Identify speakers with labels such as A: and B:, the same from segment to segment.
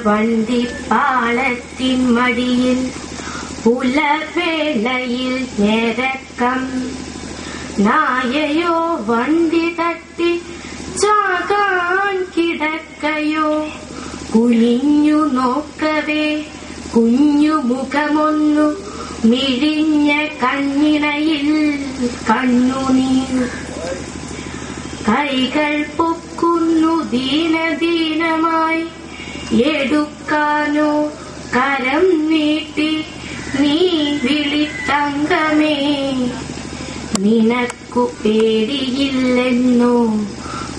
A: വണ്ടിപ്പാളത്തിൻ മടിയിൽ പുലർവേളയിൽ ഞരക്കം. നായയോ വണ്ടി തട്ടി ചാകാൻ കിടക്കയോ? കുനിഞ്ഞു നോക്കവേ കുഞ്ഞു മുഖമൊന്നു മിഴിഞ്ഞ കണ്ണിണയിൽ കണ്ണുനീർ. കൈകൾ പൊക്കുന്നു ദീനദീനമായി, എടുക്കാനോ കരം നീട്ടി നീ വിളിത്തങ്കമേ. നിനക്കു പേടിയില്ലെന്നോ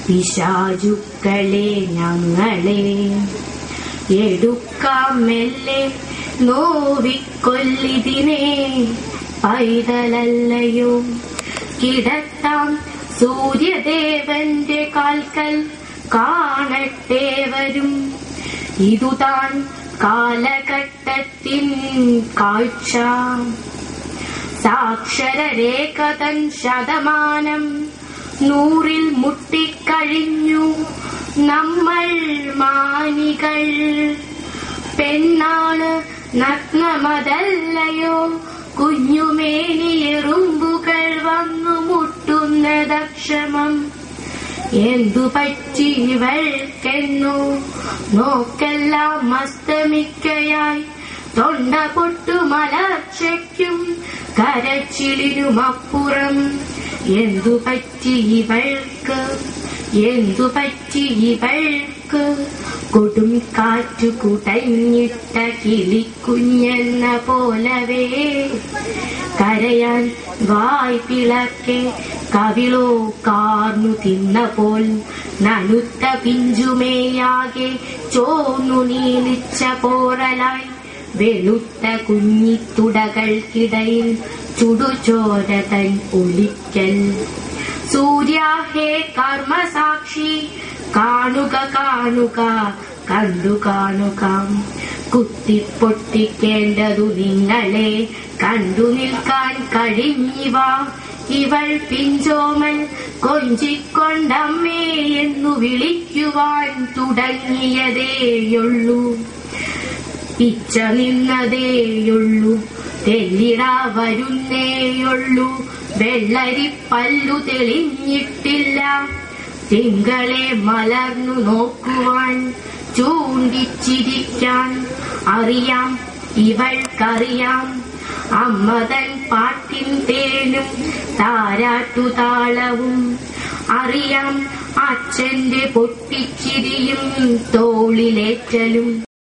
A: പിശാചുക്കളെ ഞങ്ങളെ? എടുക്കാം മെല്ലെ നോവിക്കൊല്ലിതിനെ, പൈതലല്ലയോ? കിടത്താം സൂര്യദേവന്റെ കാൽക്കൽ, കാണട്ടെ വരും ഇതുതാൻ കാലഘട്ടത്തിൻ കാഴ്ച. സാക്ഷരരേഖതൻ ശതമാനം 100ൽ മുട്ടിക്കഴിഞ്ഞു നമ്മൾ മാനികൾ. പെണ്ണാണ് നഗ്നമതല്ലയോ? കുഞ്ഞുമേനിയെറുമ്പുകൾ വന്നു മുട്ടുന്നതക്ഷമം. എന്തുപറ്റി ഇവൾക്കെന്നോ നോക്കെല്ലാം അസ്തമിക്കയായി. തൊണ്ട പൊട്ടു മലർച്ചയ്ക്കും കരച്ചിലിനുമപ്പുറം. എന്തുപറ്റി ഇവൾക്ക്, എന്തുപറ്റി ഇവൾക്ക്? കൊടും കാറ്റു കുടഞ്ഞിട്ട കിളിക്കുഞ്ഞെന്ന പോലവേ കരയാൻ വായ് പിളക്കെ കവിളോ കാർന്നു തിന്നപ്പോൾ നനുത്ത പിഞ്ചുമേയാകെ ചോന്നു നീലിച്ച പോറലായി വെളുത്ത കുഞ്ഞിത്തുടകൾക്കിടയിൽ ചുടുചോര തൻ ഒളിക്കൽ. സൂര്യാഹേ കർമ്മസാക്ഷി, കാണുക കാണുക കണ്ടു കാണുക. കുത്തിപ്പൊട്ടിക്കേണ്ടതു നിങ്ങളെ, കണ്ടു നിൽക്കാൻ കഴിഞ്ഞിവ. ഇവൾ പിഞ്ചോമൽ കൊഞ്ചിക്കൊണ്ടമ്മേ എന്നു വിളിക്കുവാൻ തുടങ്ങിയതേയുള്ളൂ, പിച്ച നിന്നതേയുള്ളൂ, തെല്ലിട വരുന്നേയുള്ളൂ. വെള്ളരിപ്പല്ലു തെളിഞ്ഞിട്ടില്ല, തിങ്കളെ മലർന്നു നോക്കുവാൻ, ചൂണ്ടിച്ചിരിക്കാൻ. അറിയാം ഇവൾക്കറിയാം അമ്മതൻ പാട്ടിൻ തേനും താരാട്ടുതാളവും. അറിയാം അച്ഛന്റെ പൊട്ടിച്ചിരിയും തോളിലേറ്റലും.